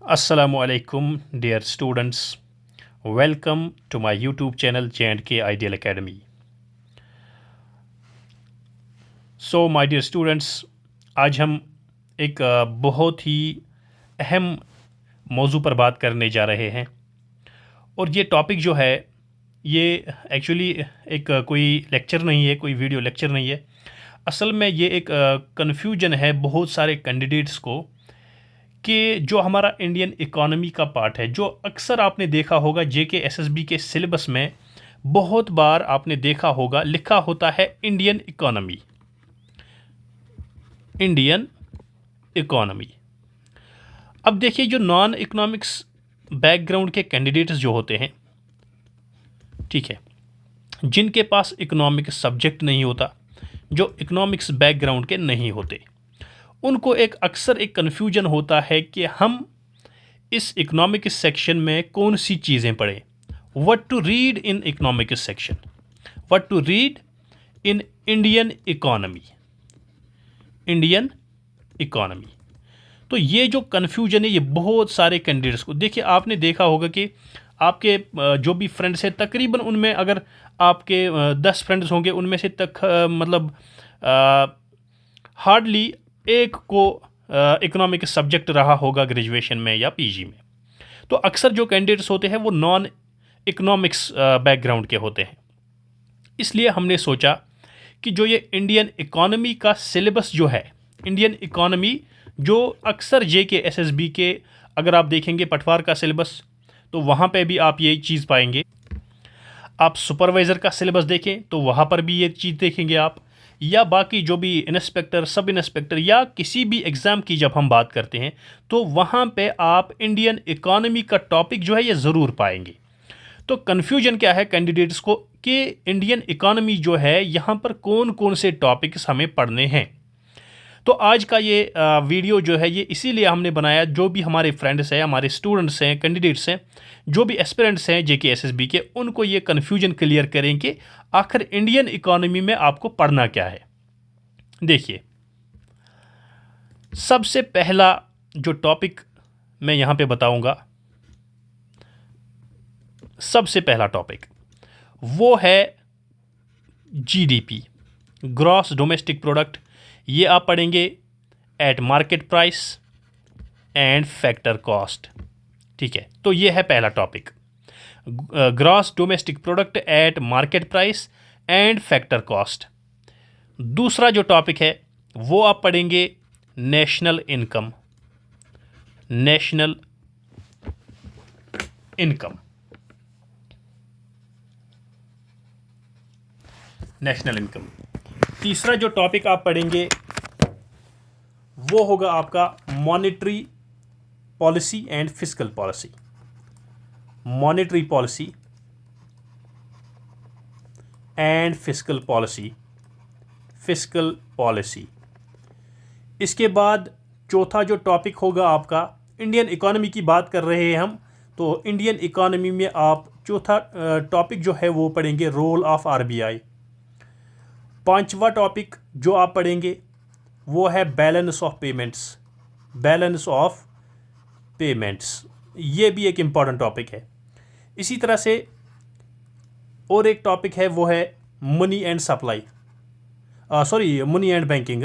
Assalamualaikum, dear students. Welcome to my YouTube channel J&K Ideal Academy. So, my dear students, आज हम एक बहुत ही अहम मौजू पर बात करने जा रहे हैं और ये टॉपिक जो है ये एक्चुअली एक कोई लेक्चर नहीं है, कोई वीडियो लेक्चर नहीं है। असल में ये एक कन्फ्यूजन है बहुत सारे कैंडिडेट्स को कि जो हमारा इंडियन इकोनॉमी का पार्ट है, जो अक्सर आपने देखा होगा जेके एसएसबी के सिलेबस में बहुत बार आपने देखा होगा लिखा होता है इंडियन इकोनॉमी। Indian economy. अब देखिए, जो नॉन इकोनॉमिक्स बैकग्राउंड के कैंडिडेट्स जो होते हैं, ठीक है, जिनके पास इकोनॉमिक्स सब्जेक्ट नहीं होता, जो इकोनॉमिक्स बैकग्राउंड के नहीं होते, उनको अक्सर एक कन्फ्यूजन होता है कि हम इस इकोनॉमिक्स सेक्शन में कौन सी चीज़ें पढ़ें। What to read in economics section, what to read in Indian economy, Indian economy. तो ये जो कन्फ्यूजन है ये बहुत सारे कैंडिडेट्स को, देखिए आपने देखा होगा कि आपके जो भी फ्रेंड्स हैं तकरीबन उनमें अगर आपके 10 फ्रेंड्स होंगे उनमें से तक मतलब हार्डली एक को इकोनॉमिक सब्जेक्ट रहा होगा ग्रेजुएशन में या पीजी में। तो अक्सर जो कैंडिडेट्स होते हैं वो नॉन इकोनॉमिक्स बैकग्राउंड के होते हैं। इसलिए हमने सोचा कि जो ये इंडियन इकोनॉमी का सिलेबस जो है, इंडियन इकोनॉमी जो अक्सर जेके एसएसबी के अगर आप देखेंगे पटवार का सिलेबस तो वहाँ पे भी आप ये चीज़ पाएंगे। आप सुपरवाइज़र का सिलेबस देखें तो वहाँ पर भी ये चीज़ देखेंगे आप, या बाकी जो भी इंस्पेक्टर, सब इंस्पेक्टर या किसी भी एग्ज़ाम की जब हम बात करते हैं तो वहाँ पे आप इंडियन इकोनॉमी का टॉपिक जो है ये ज़रूर पाएंगे। तो कन्फ्यूजन क्या है कैंडिडेट्स को कि इंडियन इकोनॉमी जो है यहाँ पर कौन कौन से टॉपिक्स हमें पढ़ने हैं। तो आज का ये वीडियो जो है ये इसीलिए हमने बनाया, जो भी हमारे फ्रेंड्स हैं, हमारे स्टूडेंट्स हैं, कैंडिडेट्स हैं, जो भी एस्पिरेंट्स हैं जेके एसएसबी के, उनको ये कन्फ्यूजन क्लियर करें कि आखिर इंडियन इकोनॉमी में आपको पढ़ना क्या है। देखिए, सबसे पहला जो टॉपिक मैं यहाँ पे बताऊँगा, सबसे पहला टॉपिक वो है जीडीपी, ग्रॉस डोमेस्टिक प्रोडक्ट। ये आप पढ़ेंगे eight market price and factor cost, ठीक है। तो ये है पहला topic, gross domestic product at market price and factor cost. दूसरा जो टॉपिक है वो आप पढ़ेंगे national income, national income, national income. तीसरा जो टॉपिक आप पढ़ेंगे वो होगा आपका monetary policy and fiscal policy, monetary policy and fiscal policy, fiscal policy. इसके बाद चौथा जो टॉपिक होगा आपका, इंडियन इकोनॉमी की बात कर रहे हैं हम, तो इंडियन इकोनॉमी में आप चौथा टॉपिक जो है वो पढ़ेंगे रोल ऑफ आरबीआई। पांचवा टॉपिक जो आप पढ़ेंगे वो है balance of payments, balance of payments. ये भी एक इम्पॉर्टेंट टॉपिक है। इसी तरह से और एक टॉपिक है वो है money and supply, sorry money and banking.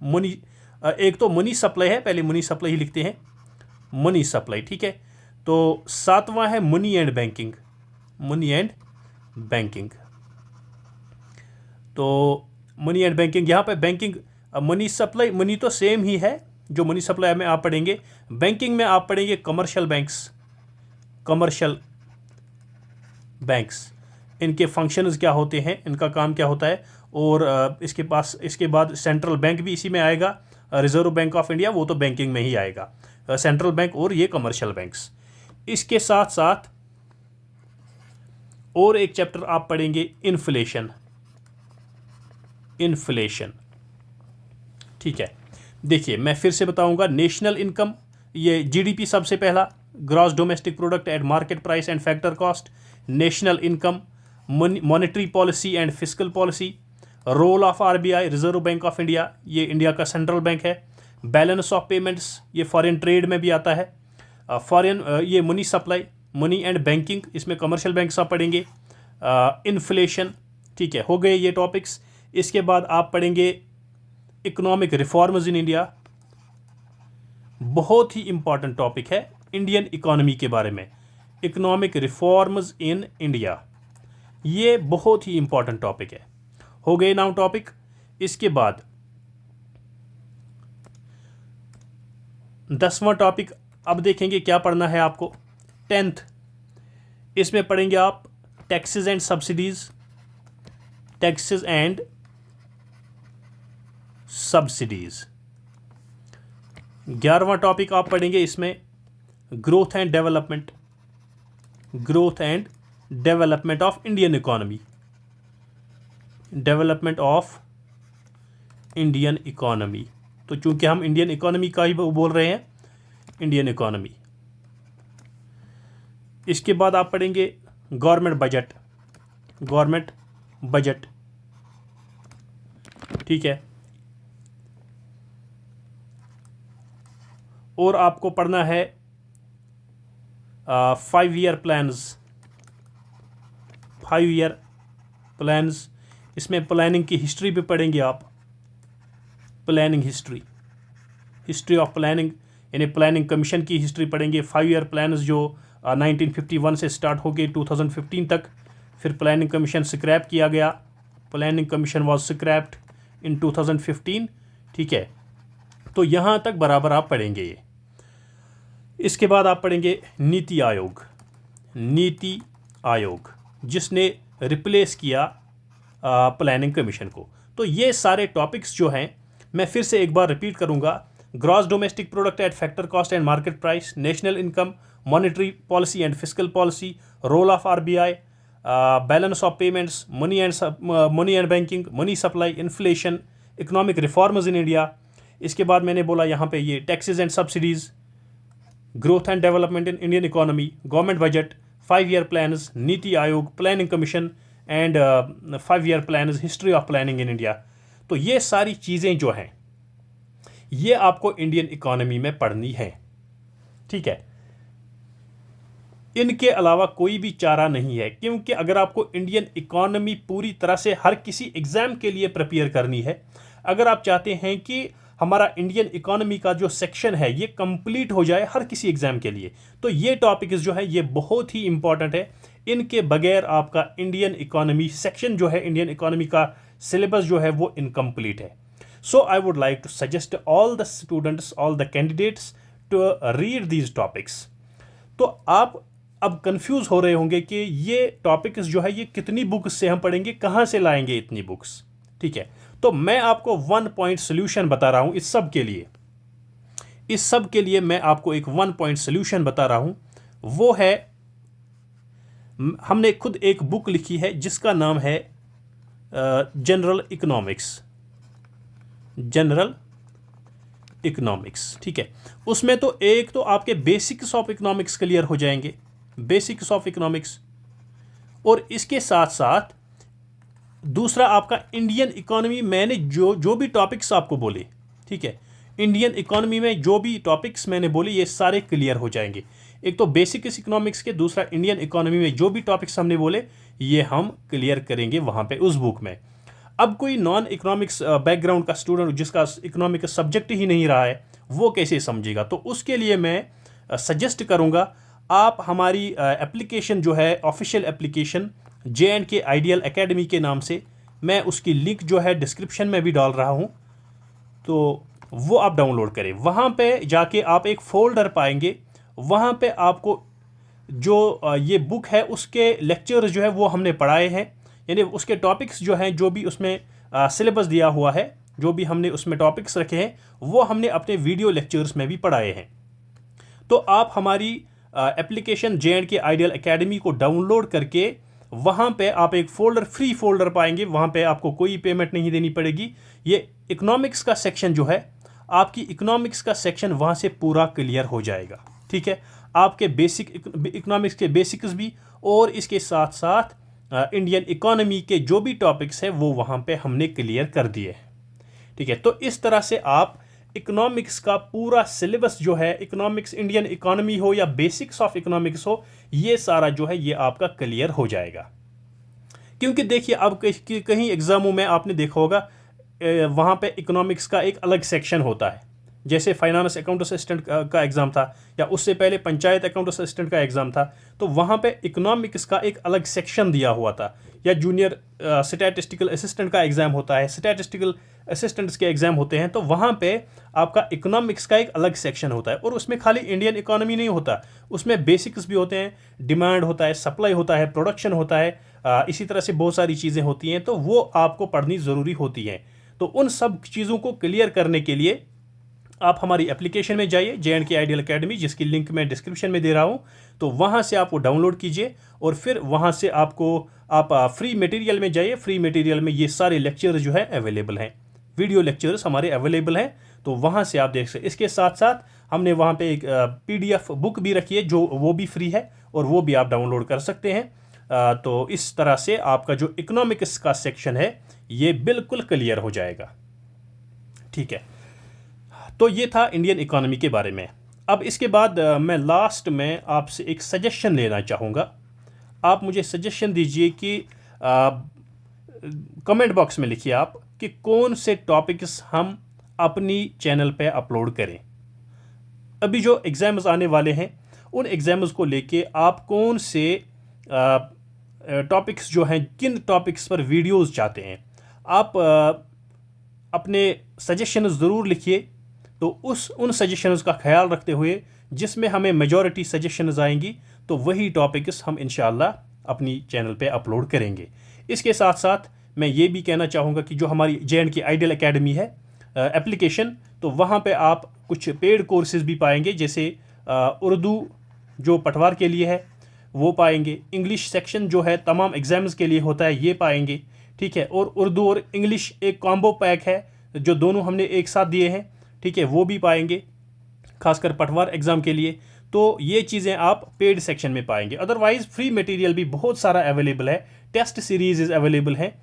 Money एक तो मनी सप्लाई है, पहले मनी सप्लाई ही लिखते हैं, मनी सप्लाई, ठीक है। तो सातवां है money and banking, money and banking. तो मनी एंड बैंकिंग, यहाँ पे बैंकिंग, मनी सप्लाई, मनी तो सेम ही है, जो मनी सप्लाई में आप पढ़ेंगे। बैंकिंग में आप पढ़ेंगे कमर्शियल बैंक्स, कमर्शियल बैंक्स, इनके फंक्शंस क्या होते हैं, इनका काम क्या होता है। और इसके बाद सेंट्रल बैंक भी इसी में आएगा, रिजर्व बैंक ऑफ इंडिया, वो तो बैंकिंग में ही आएगा, सेंट्रल बैंक और ये कमर्शियल बैंक्स। इसके साथ साथ और एक चैप्टर आप पढ़ेंगे इन्फ्लेशन, इन्फ्लेशन, ठीक है। देखिए मैं फिर से बताऊंगा, नेशनल इनकम, ये जीडीपी सबसे पहला, gross domestic product at market price and factor cost, national income, monetary policy and fiscal policy, role of RBI, reserve bank of India, ये इंडिया का सेंट्रल बैंक है, बैलेंस ऑफ पेमेंट्स, ये foreign trade में भी आता है, foreign ये money supply, money and banking, इसमें कमर्शियल बैंक्स आप पढ़ेंगे, इन्फ्लेशन, ठीक है, हो गए ये टॉपिक्स। इसके बाद आप पढ़ेंगे इकोनॉमिक रिफॉर्म्स इन इंडिया, बहुत ही इंपॉर्टेंट टॉपिक है इंडियन इकोनॉमी के बारे में, इकोनॉमिक रिफॉर्म्स इन इंडिया, ये बहुत ही इंपॉर्टेंट टॉपिक है। हो गए नाउ टॉपिक। इसके बाद 10वां टॉपिक अब देखेंगे क्या पढ़ना है आपको। 10th, इसमें पढ़ेंगे आप taxes and subsidies, taxes and subsidies. 11वां टॉपिक आप पढ़ेंगे इसमें growth and development, growth and development of Indian economy, development of Indian economy. तो चूंकि हम इंडियन इकोनॉमी का ही बोल रहे हैं, इंडियन इकोनॉमी। इसके बाद आप पढ़ेंगे गवर्नमेंट बजट, गवर्नमेंट बजट, ठीक है। और आपको पढ़ना है 5 ईयर प्लान्स, 5 ईयर प्लान्स। इसमें प्लानिंग की हिस्ट्री भी पढ़ेंगे आप, planning history, history of planning, यानी प्लानिंग कमीशन की हिस्ट्री पढ़ेंगे। 5 ईयर प्लान्स जो 1951 से स्टार्ट हो गए 2015 तक, फिर प्लानिंग कमीशन स्क्रैप किया गया, प्लानिंग कमीशन वाज स्क्रैप्ड इन 2015, ठीक है। तो यहाँ तक बराबर आप पढ़ेंगे ये। इसके बाद आप पढ़ेंगे नीति आयोग, नीति आयोग जिसने रिप्लेस किया प्लानिंग कमीशन को। तो ये सारे टॉपिक्स जो हैं मैं फिर से एक बार रिपीट करूंगा। Gross domestic product at factor cost and market price, national income, monetary policy and fiscal policy, role of RBI, balance of payments, money and banking, money supply, inflation, economic reforms in India. इसके बाद मैंने बोला यहाँ पे ये taxes and subsidies, growth and development in Indian economy, government budget, 5 year plans, NITI Aayog, planning commission and 5 year plans, history of planning in India. तो ये सारी चीज़ें जो हैं ये आपको इंडियन इकोनॉमी में पढ़नी है, ठीक है। इनके अलावा कोई भी चारा नहीं है, क्योंकि अगर आपको इंडियन इकोनॉमी पूरी तरह से हर किसी एग्जाम के लिए प्रिपेयर करनी है, अगर आप चाहते हैं कि हमारा इंडियन इकोनॉमी का जो सेक्शन है ये कंप्लीट हो जाए हर किसी एग्जाम के लिए, तो ये टॉपिक्स जो है ये बहुत ही इंपॉर्टेंट है। इनके बगैर आपका इंडियन इकोनॉमी सेक्शन जो है, इंडियन इकोनॉमी का सिलेबस जो है वो इनकम्प्लीट है। So I would like to suggest all the students, all the candidates to read these topics. तो आप अब कंफ्यूज हो रहे होंगे कि ये टॉपिक्स जो है ये कितनी बुक्स से हम पढ़ेंगे, कहाँ से लाएंगे इतनी बुक्स, ठीक है। तो मैं आपको 1 पॉइंट सोल्यूशन बता रहा हूं इस सब के लिए, इस सब के लिए मैं आपको एक 1 पॉइंट सोल्यूशन बता रहा हूं। वो है, हमने खुद एक बुक लिखी है जिसका नाम है जनरल इकोनॉमिक्स, जनरल इकोनॉमिक्स, ठीक है। उसमें तो एक तो आपके बेसिक्स ऑफ इकोनॉमिक्स क्लियर हो जाएंगे, बेसिक्स ऑफ इकोनॉमिक्स, और इसके साथ साथ दूसरा आपका इंडियन इकोनॉमी, मैंने जो भी टॉपिक्स आपको बोले, ठीक है, इंडियन इकोनॉमी में जो भी टॉपिक्स मैंने बोले ये सारे क्लियर हो जाएंगे। एक तो बेसिक्स इकोनॉमिक्स के, दूसरा इंडियन इकोनॉमी में जो भी टॉपिक्स हमने बोले ये हम क्लियर करेंगे वहाँ पे उस बुक में। अब कोई नॉन इकोनॉमिक्स बैकग्राउंड का स्टूडेंट जिसका इकोनॉमिक सब्जेक्ट ही नहीं रहा है वो कैसे समझेगा, तो उसके लिए मैं सजेस्ट करूँगा आप हमारी एप्लीकेशन जो है, official application J&K ideal academy के नाम से, मैं उसकी लिंक जो है डिस्क्रिप्शन में भी डाल रहा हूँ, तो वो आप डाउनलोड करें। वहाँ पे जाके आप एक फ़ोल्डर पाएंगे, वहाँ पे आपको जो ये बुक है उसके लेक्चर्स जो है वो हमने पढ़ाए हैं, यानी उसके टॉपिक्स जो हैं, जो भी उसमें सिलेबस दिया हुआ है, जो भी हमने उसमें टॉपिक्स रखे हैं वो हमने अपने वीडियो लेक्चर्स में भी पढ़ाए हैं। तो आप हमारी एप्लीकेशन J&K आइडियल एकेडमी को डाउनलोड करके वहाँ पे आप एक फ़ोल्डर, फ्री फ़ोल्डर पाएंगे, वहाँ पे आपको कोई पेमेंट नहीं देनी पड़ेगी। ये इकोनॉमिक्स का सेक्शन जो है, आपकी इकोनॉमिक्स का सेक्शन वहाँ से पूरा क्लियर हो जाएगा, ठीक है। आपके बेसिक इकोनॉमिक्स के बेसिक्स भी, और इसके साथ साथ इंडियन इकोनॉमी के जो भी टॉपिक्स हैं वो वहाँ पे हमने क्लियर कर दिए हैं, ठीक है। तो इस तरह से आप इकोनॉमिक्स का पूरा सिलेबस जो है, इकोनॉमिक्स, इंडियन इकोनॉमी हो या बेसिक्स ऑफ इकोनॉमिक्स हो, ये सारा जो है ये आपका क्लियर हो जाएगा। क्योंकि देखिए अब कहीं एग्जामों में आपने देखा होगा वहाँ पे इकोनॉमिक्स का एक अलग सेक्शन होता है, जैसे फाइनेंस अकाउंट असिस्टेंट का एग्ज़ाम था, या उससे पहले पंचायत अकाउंट असिस्टेंट का एग्ज़ाम था, तो वहाँ पे इकोनॉमिक्स का एक अलग सेक्शन दिया हुआ था। या जूनियर स्टैटिस्टिकल असिस्टेंट का एग्ज़ाम होता है, स्टैटिस्टिकल असिस्टेंट्स के एग्ज़ाम होते हैं, तो वहाँ पे आपका इकोनॉमिक्स का एक अलग सेक्शन होता है। और उसमें खाली इंडियन इकोनॉमी नहीं होता, उसमें बेसिक्स भी होते हैं, डिमांड होता है, सप्लाई होता है, प्रोडक्शन होता है, इसी तरह से बहुत सारी चीज़ें होती हैं, तो वो आपको पढ़नी ज़रूरी होती हैं। तो उन सब चीज़ों को क्लियर करने के लिए आप हमारी एप्लीकेशन में जाइए, JNK आइडियल एकेडमी, जिसकी लिंक मैं डिस्क्रिप्शन में दे रहा हूँ, तो वहाँ से आप वो डाउनलोड कीजिए और फिर वहाँ से आप फ्री मटेरियल में जाइए। फ्री मटेरियल में ये सारे लेक्चर्स जो है अवेलेबल हैं, वीडियो लेक्चर्स हमारे अवेलेबल हैं, तो वहाँ से आप देख सकते। इसके साथ साथ हमने वहाँ पे एक PDF बुक भी रखी है, जो वो भी फ्री है और वो भी आप डाउनलोड कर सकते हैं। तो इस तरह से आपका जो इकोनॉमिक्स का सेक्शन है ये बिल्कुल क्लियर हो जाएगा। ठीक है, तो ये था इंडियन इकोनॉमी के बारे में। अब इसके बाद मैं लास्ट में आपसे एक सजेशन लेना चाहूँगा। आप मुझे सजेशन दीजिए कि कमेंट बॉक्स में लिखिए आप कि कौन से टॉपिक्स हम अपनी चैनल पे अपलोड करें। अभी जो एग्ज़ाम्स आने वाले हैं उन एग्ज़ाम्स को लेके आप कौन से टॉपिक्स जो हैं, किन टॉपिक्स पर वीडियोस चाहते हैं, आप अपने सजेशन ज़रूर लिखिए। तो उन सजेशंस का ख्याल रखते हुए जिसमें हमें मेजॉरिटी सजेशंस आएंगी, तो वही टॉपिक्स हम इंशाल्लाह अपनी चैनल पे अपलोड करेंगे। इसके साथ साथ मैं ये भी कहना चाहूँगा कि जो हमारी JNK आइडियल एकेडमी है एप्लीकेशन, तो वहाँ पे आप कुछ पेड कोर्सेज भी पाएंगे, जैसे उर्दू जो पटवार के लिए है वो पाएंगे, इंग्लिश सेक्शन जो है तमाम एग्ज़ाम्स के लिए होता है ये पाएंगे। ठीक है, और उर्दू और इंग्लिश एक कॉम्बो पैक है जो दोनों हमने एक साथ दिए हैं, ठीक है, वो भी पाएंगे खासकर पटवार एग्ज़ाम के लिए। तो ये चीज़ें आप पेड सेक्शन में पाएंगे। अदरवाइज़ फ्री मटेरियल भी बहुत सारा अवेलेबल है, टेस्ट सीरीज़ अवेलेबल हैं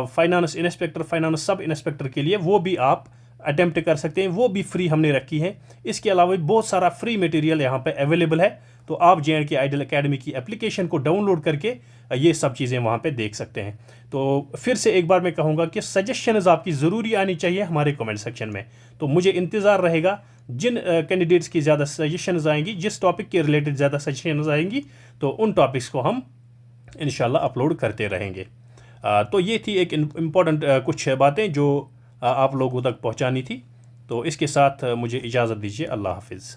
finance inspector, finance sub inspector के लिए, वो भी आप अटेम्प्ट कर सकते हैं, वो भी फ्री हमने रखी है। इसके अलावा बहुत सारा फ्री मटेरियल यहाँ पे अवेलेबल है, तो आप JNK आइडियल एकेडमी की एप्लीकेशन को डाउनलोड करके ये सब चीज़ें वहाँ पे देख सकते हैं। तो फिर से एक बार मैं कहूँगा कि सजेशंस आपकी ज़रूरी आनी चाहिए हमारे कमेंट सेक्शन में। तो मुझे इंतज़ार रहेगा जिन कैंडिडेट्स की ज़्यादा सजेशंस आएंगी, जिस टॉपिक के रिलेटेड ज़्यादा सजेशंस आएंगी, तो उन टॉपिक्स को हम इंशाल्लाह अपलोड करते रहेंगे। तो ये थी एक इम्पॉर्टेंट कुछ बातें जो आप लोगों तक पहुँचानी थी। तो इसके साथ मुझे इजाज़त दीजिए। अल्लाह हाफिज़।